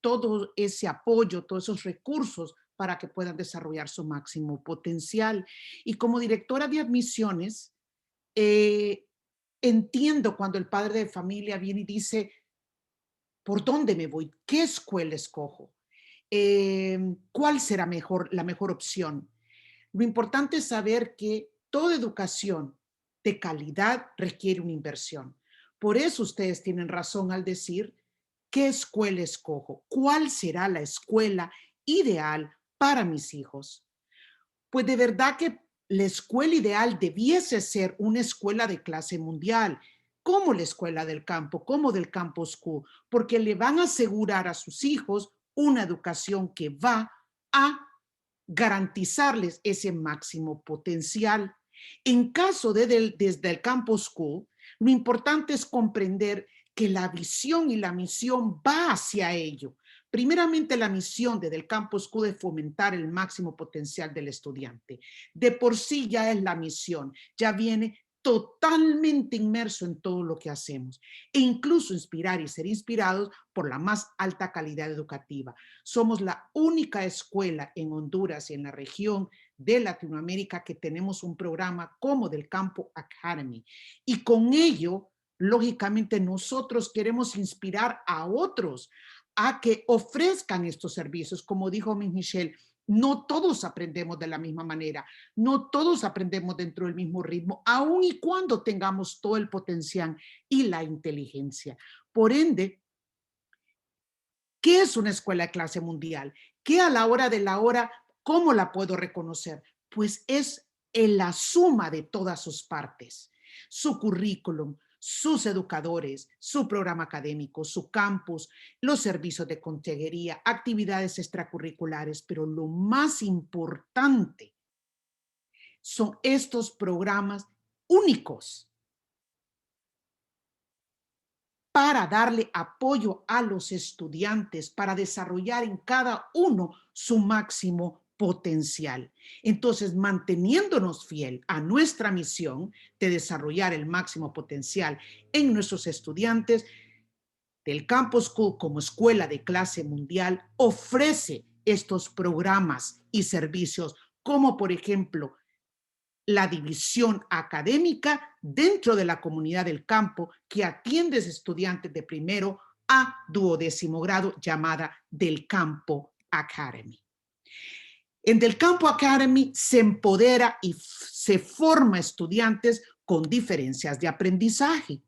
todo ese apoyo, todos esos recursos para que puedan desarrollar su máximo potencial. Y como directora de admisiones, entiendo cuando el padre de familia viene y dice, ¿por dónde me voy? ¿Qué escuela escojo? ¿Cuál será la mejor opción? Lo importante es saber que toda educación de calidad requiere una inversión. Por eso ustedes tienen razón al decir, ¿qué escuela escojo? ¿Cuál será la escuela ideal para mis hijos? Pues de verdad que la escuela ideal debiese ser una escuela de clase mundial, como la escuela del campo, como del Campo School, porque le van a asegurar a sus hijos una educación que va a garantizarles ese máximo potencial. En caso desde el Campo School, lo importante es comprender que la visión y la misión va hacia ello. Primeramente, la misión desde el Campo School es fomentar el máximo potencial del estudiante. De por sí ya es la misión, ya viene totalmente inmerso en todo lo que hacemos e incluso inspirar y ser inspirados por la más alta calidad educativa. Somos la única escuela en Honduras y en la región de Latinoamérica que tenemos un programa como del Campo Academy y con ello, lógicamente, nosotros queremos inspirar a otros a que ofrezcan estos servicios. Como dijo Miss Michelle, no todos aprendemos de la misma manera, no todos aprendemos dentro del mismo ritmo, aun y cuando tengamos todo el potencial y la inteligencia. Por ende, ¿qué es una escuela de clase mundial? ¿Qué a la hora de la hora, cómo la puedo reconocer? Pues es en la suma de todas sus partes, su currículum, sus educadores, su programa académico, su campus, los servicios de consejería, actividades extracurriculares, pero lo más importante son estos programas únicos para darle apoyo a los estudiantes, para desarrollar en cada uno su máximo potencial. Entonces, manteniéndonos fiel a nuestra misión de desarrollar el máximo potencial en nuestros estudiantes, del Campo School como escuela de clase mundial ofrece estos programas y servicios como, por ejemplo, la división académica dentro de la comunidad del campo que atiende a estudiantes de primero a 12º grado llamada Del Campo Academy. En Del Campo Academy se empodera y se forma estudiantes con diferencias de aprendizaje.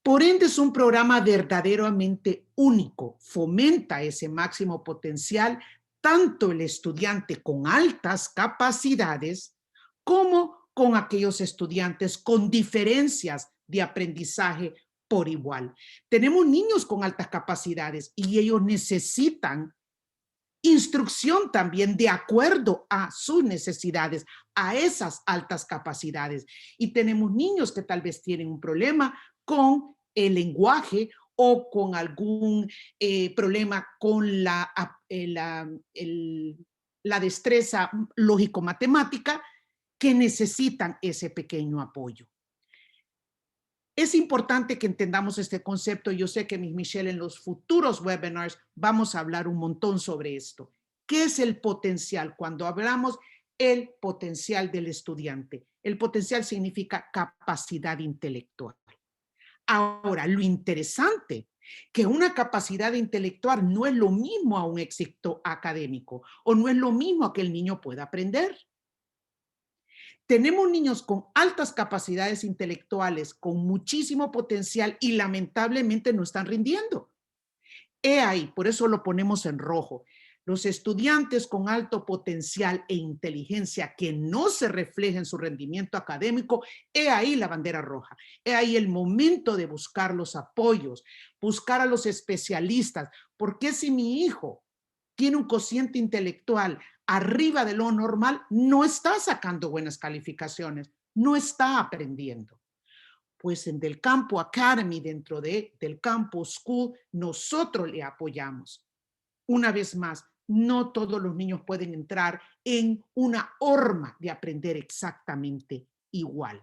Por ende, es un programa verdaderamente único, fomenta ese máximo potencial tanto el estudiante con altas capacidades como con aquellos estudiantes con diferencias de aprendizaje por igual. Tenemos niños con altas capacidades y ellos necesitan instrucción también de acuerdo a sus necesidades, a esas altas capacidades. Y tenemos niños que tal vez tienen un problema con el lenguaje o con algún problema con la destreza lógico-matemática que necesitan ese pequeño apoyo. Es importante que entendamos este concepto. Yo sé que Miss Michelle en los futuros webinars vamos a hablar un montón sobre esto. ¿Qué es el potencial? Cuando hablamos el potencial del estudiante, el potencial significa capacidad intelectual. Ahora, lo interesante, que una capacidad intelectual no es lo mismo a un éxito académico o no es lo mismo a que el niño pueda aprender. Tenemos niños con altas capacidades intelectuales, con muchísimo potencial y lamentablemente no están rindiendo. He ahí, por eso lo ponemos en rojo. Los estudiantes con alto potencial e inteligencia que no se refleja en su rendimiento académico, he ahí la bandera roja. He ahí el momento de buscar los apoyos, buscar a los especialistas. Porque si mi hijo tiene un cociente intelectual arriba de lo normal, no está sacando buenas calificaciones, no está aprendiendo? Pues en Del Campo Academy, dentro del Campo School, nosotros le apoyamos. Una vez más, no todos los niños pueden entrar en una horma de aprender exactamente igual.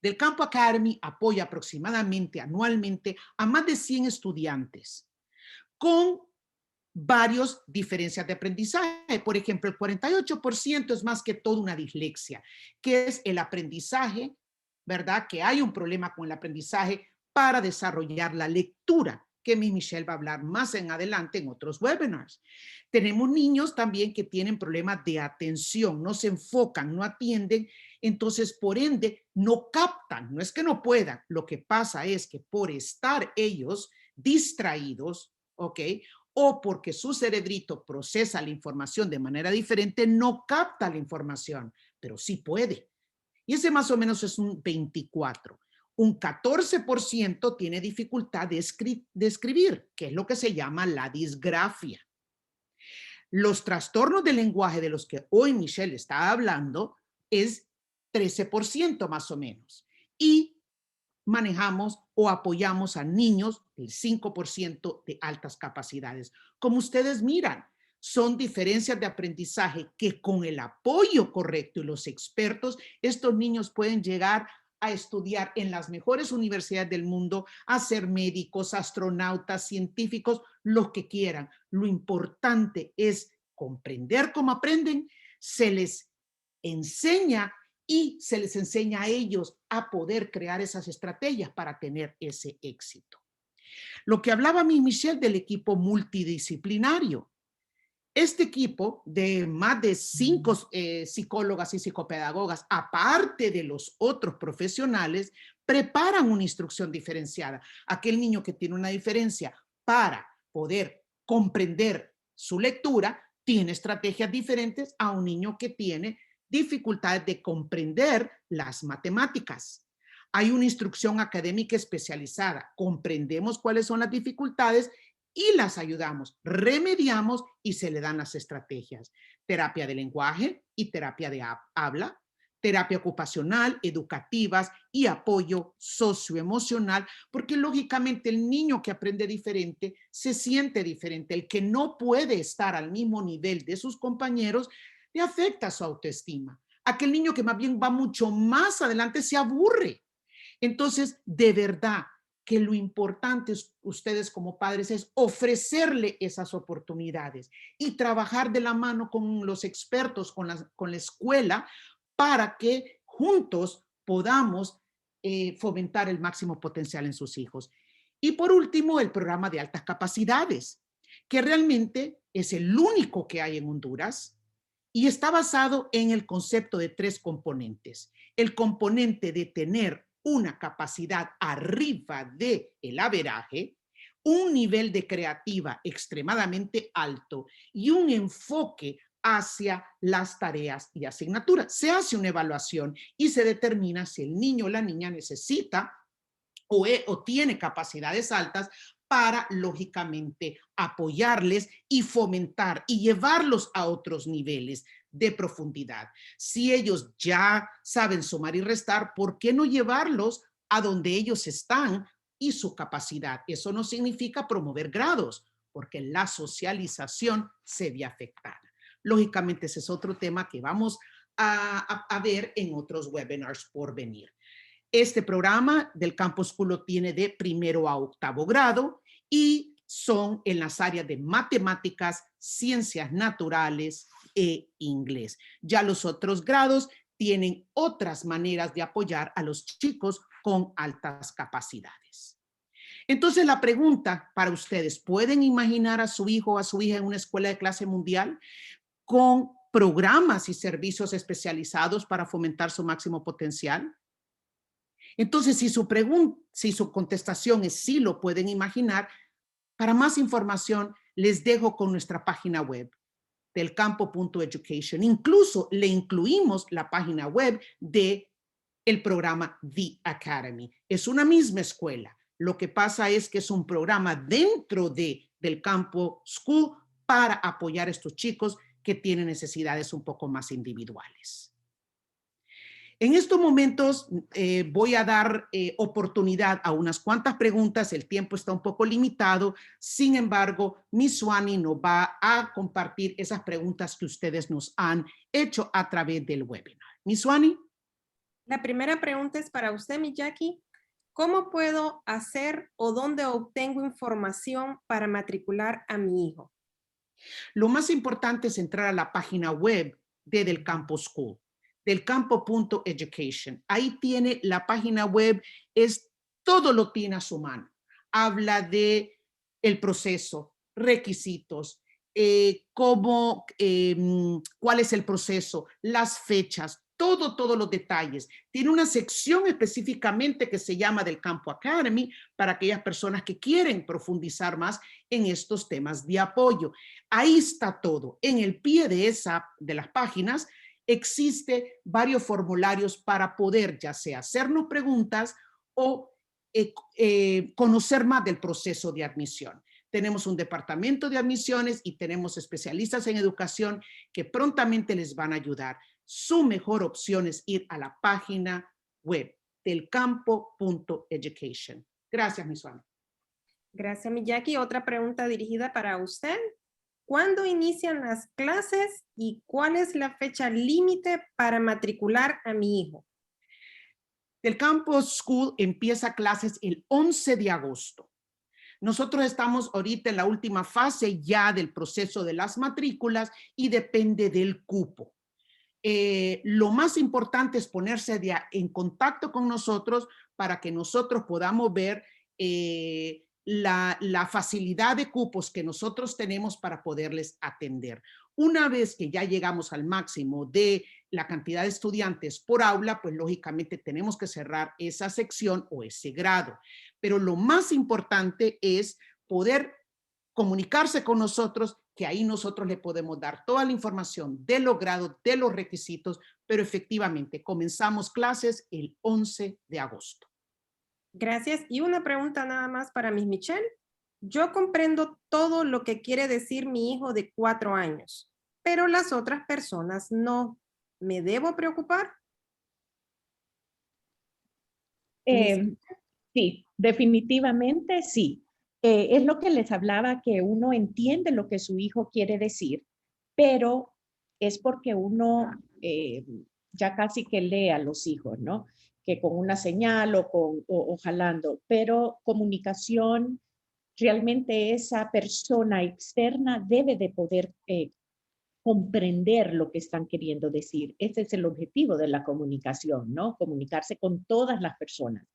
Del Campo Academy apoya aproximadamente anualmente a más de 100 estudiantes con varias diferencias de aprendizaje. Por ejemplo, el 48% es más que todo una dislexia, que es el aprendizaje, ¿verdad? Que hay un problema con el aprendizaje para desarrollar la lectura, que mi Michelle va a hablar más en adelante en otros webinars. Tenemos niños también que tienen problemas de atención, no se enfocan, no atienden, entonces por ende no captan, no es que no puedan, lo que pasa es que por estar ellos distraídos, ¿ok? O porque su cerebrito procesa la información de manera diferente, no capta la información, pero sí puede. Y ese más o menos es un 24. Un 14% tiene dificultad de escribir, que es lo que se llama la disgrafia. Los trastornos del lenguaje de los que hoy Michelle está hablando es 13% más o menos. Y manejamos o apoyamos a niños del 5% de altas capacidades. Como ustedes miran, son diferencias de aprendizaje que con el apoyo correcto y los expertos, estos niños pueden llegar a estudiar en las mejores universidades del mundo, a ser médicos, astronautas, científicos, lo que quieran. Lo importante es comprender cómo aprenden, se les enseña y se les enseña a ellos a poder crear esas estrategias para tener ese éxito. Lo que hablaba mi Michelle del equipo multidisciplinario. Este equipo de más de 5 psicólogas y psicopedagogas, aparte de los otros profesionales, preparan una instrucción diferenciada. Aquel niño que tiene una diferencia para poder comprender su lectura, tiene estrategias diferentes a un niño que tiene dificultades de comprender las matemáticas. Hay una instrucción académica especializada. Comprendemos cuáles son las dificultades y las ayudamos, remediamos y se le dan las estrategias. Terapia de lenguaje y terapia de habla, terapia ocupacional, educativas y apoyo socioemocional, porque lógicamente el niño que aprende diferente se siente diferente. El que no puede estar al mismo nivel de sus compañeros le afecta su autoestima. Aquel niño que más bien va mucho más adelante se aburre. Entonces, de verdad, que lo importante es, ustedes como padres es ofrecerle esas oportunidades y trabajar de la mano con los expertos, con la escuela, para que juntos podamos fomentar el máximo potencial en sus hijos. Y por último, el programa de altas capacidades, que realmente es el único que hay en Honduras y está basado en el concepto de 3 componentes. El componente de tener una capacidad arriba del averaje, un nivel de creativa extremadamente alto y un enfoque hacia las tareas y asignaturas. Se hace una evaluación y se determina si el niño o la niña necesita o tiene capacidades altas para, lógicamente, apoyarles y fomentar y llevarlos a otros niveles de profundidad. Si ellos ya saben sumar y restar, ¿por qué no llevarlos a donde ellos están y su capacidad? Eso no significa promover grados, porque la socialización se ve afectada. Lógicamente, ese es otro tema que vamos a ver en otros webinars por venir. Este programa del Campo School lo tiene de primero a octavo grado y son en las áreas de matemáticas, ciencias naturales e inglés. Ya los otros grados tienen otras maneras de apoyar a los chicos con altas capacidades. Entonces la pregunta para ustedes, ¿pueden imaginar a su hijo o a su hija en una escuela de clase mundial con programas y servicios especializados para fomentar su máximo potencial? Entonces, si su contestación es sí lo pueden imaginar, para más información les dejo con nuestra página web del campo.education. Incluso le incluimos la página web de el programa The Academy. Es una misma escuela. Lo que pasa es que es un programa dentro del Campo School para apoyar a estos chicos que tienen necesidades un poco más individuales. En estos momentos voy a dar oportunidad a unas cuantas preguntas. El tiempo está un poco limitado. Sin embargo, Miss Suani nos va a compartir esas preguntas que ustedes nos han hecho a través del webinar. Miss Suani. La primera pregunta es para usted, mi Jackie. ¿Cómo puedo hacer o dónde obtengo información para matricular a mi hijo? Lo más importante es entrar a la página web Del Campo School, delcampo.education. Ahí tiene la página web, todo lo tiene a su mano. Habla de el proceso, requisitos, cuál es el proceso, las fechas, todos los detalles. Tiene una sección específicamente que se llama Del Campo Academy para aquellas personas que quieren profundizar más en estos temas de apoyo. Ahí está todo. En el pie de las páginas existe varios formularios para poder ya sea hacernos preguntas o conocer más del proceso de admisión. Tenemos un departamento de admisiones y tenemos especialistas en educación que prontamente les van a ayudar. Su mejor opción es ir a la página web delcampo.education. Gracias, Miss Suani. Gracias, mi Jackie. Otra pregunta dirigida para usted. ¿Cuándo inician las clases y cuál es la fecha límite para matricular a mi hijo? Del Campo School empieza clases el 11 de agosto. Nosotros estamos ahorita en la última fase ya del proceso de las matrículas y depende del cupo. Lo más importante es ponerse en contacto con nosotros para que nosotros podamos ver la facilidad de cupos que nosotros tenemos para poderles atender. Una vez que ya llegamos al máximo de la cantidad de estudiantes por aula, pues lógicamente tenemos que cerrar esa sección o ese grado. Pero lo más importante es poder comunicarse con nosotros, que ahí nosotros le podemos dar toda la información de los grados, de los requisitos, pero efectivamente comenzamos clases el 11 de agosto. Gracias. Y una pregunta nada más para Miss Michelle. Yo comprendo todo lo que quiere decir mi hijo de 4 años, pero las otras personas no. ¿Me debo preocupar? Sí, definitivamente sí. Es lo que les hablaba, que uno entiende lo que su hijo quiere decir, pero es porque uno ya casi que lee a los hijos, ¿no? Que con una señal o jalando, pero comunicación, realmente esa persona externa debe de poder comprender lo que están queriendo decir. Ese es el objetivo de la comunicación, ¿no? Comunicarse con todas las personas.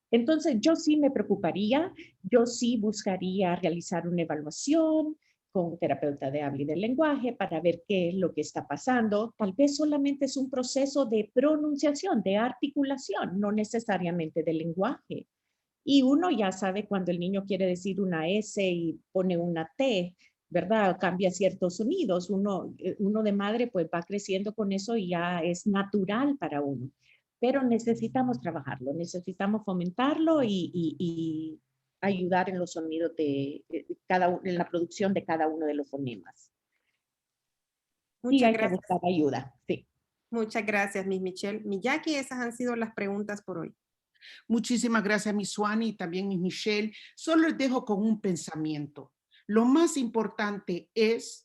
Entonces, yo sí me preocuparía, yo sí buscaría realizar una evaluación con un terapeuta de habla y del lenguaje para ver qué es lo que está pasando. Tal vez solamente es un proceso de pronunciación, de articulación, no necesariamente de lenguaje. Y uno ya sabe cuando el niño quiere decir una S y pone una T, ¿verdad? Cambia ciertos sonidos. Uno de madre pues va creciendo con eso y ya es natural para uno. Pero necesitamos trabajarlo, necesitamos fomentarlo y ayudar en los sonidos en la producción de cada uno de los fonemas. Y hay que buscar ayuda, sí. Muchas gracias, Miss Michelle. Mi Jackie, esas han sido las preguntas por hoy. Muchísimas gracias, Miss Suani, y también Miss Michelle. Solo les dejo con un pensamiento. Lo más importante es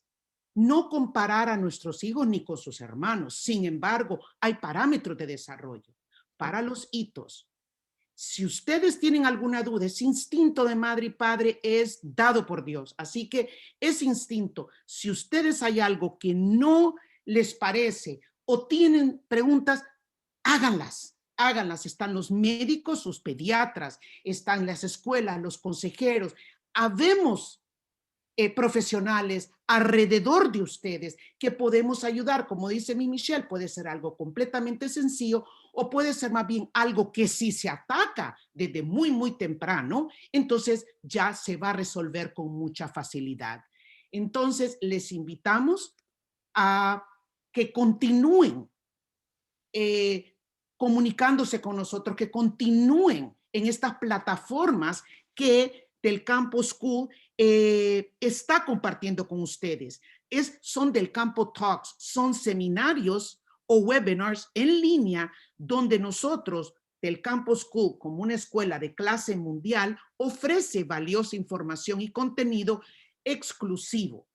no comparar a nuestros hijos ni con sus hermanos. Sin embargo, hay parámetros de desarrollo. para los hitos. Si ustedes tienen alguna duda, ese instinto de madre y padre es dado por Dios. Así que ese instinto, si ustedes hay algo que no les parece o tienen preguntas, háganlas. Háganlas. Están los médicos, sus pediatras, están las escuelas, los consejeros. Habemos profesionales alrededor de ustedes que podemos ayudar. Como dice mi Michelle, puede ser algo completamente sencillo o puede ser más bien algo que si se ataca desde muy, muy temprano, entonces ya se va a resolver con mucha facilidad. Entonces, les invitamos a que continúen comunicándose con nosotros, que continúen en estas plataformas que del Campo School está compartiendo con ustedes. Son del Campo Talks, son seminarios o webinars en línea donde nosotros del Campo School, como una escuela de clase mundial, ofrece valiosa información y contenido exclusivo,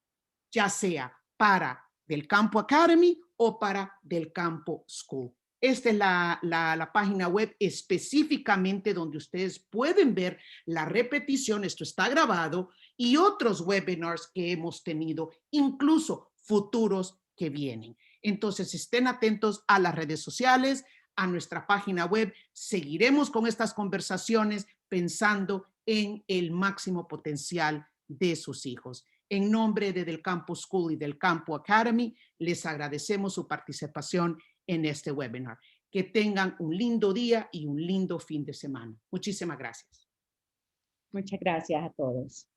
ya sea para del Campo Academy o para del Campo School. Esta es la página web específicamente donde ustedes pueden ver la repetición, esto está grabado, y otros webinars que hemos tenido, incluso futuros que vienen. Entonces, estén atentos a las redes sociales, a nuestra página web. Seguiremos con estas conversaciones pensando en el máximo potencial de sus hijos. En nombre de Del Campo School y del Campo Academy, les agradecemos su participación en este webinar. Que tengan un lindo día y un lindo fin de semana. Muchísimas gracias. Muchas gracias a todos.